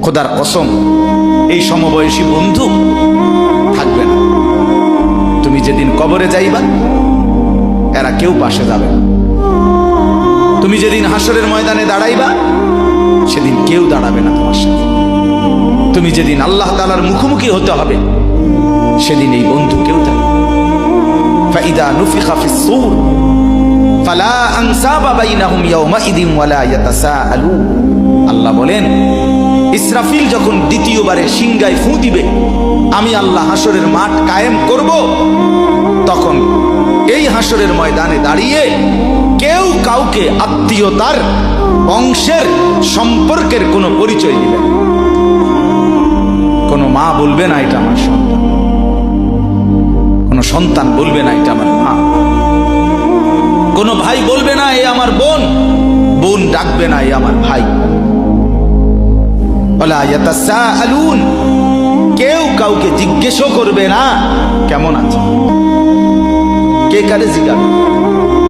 খোদার কসম এই সমবয়সী বন্ধু থাকবে না। তুমি যেদিন কবরে যাইবা এরা কেউ পাশে যাবে না। তুমি যেদিন হাসরের ময়দানে দাঁড়াইবা সেদিন কেউ দাঁড়াবে না তোমার সাথে। তুমি যেদিন আল্লাহ তাআলার মুখোমুখি হতে হবে সেদিন এই বন্ধু কেউ থাকবে। ফাইদা নুফিখা ফিস-সূর ফালা আনসাবা বাইনাহুম ইয়াওমাইদিন ওয়ালা ইয়াতাসাআলুন। আল্লাহ বলেন, ইসরাফিল যখন দ্বিতীয়বারে সিংগায় ফু দিবে, আমি আল্লাহ হাসরের মাঠ কায়েম করব, তখন এই হাসরের ময়দানে দাঁড়িয়ে কেউ কাউকে আত্মীয়তার, বংশের, সম্পর্কের কোনো পরিচয় দিবে না। কোনো মা বলবে না এটা আমার সন্তান, কোনো সন্তান বলবে না এটা আমার মা, কোনো ভাই বলবে না এ আমার বোন, বোন ডাকবে না এ আমার ভাই। ওয়ালা ইয়াতাসাআলুন, কেউ কাউকে জিজ্ঞেসও করবে না কেমন আছে, কে কারে জিজ্ঞাসা।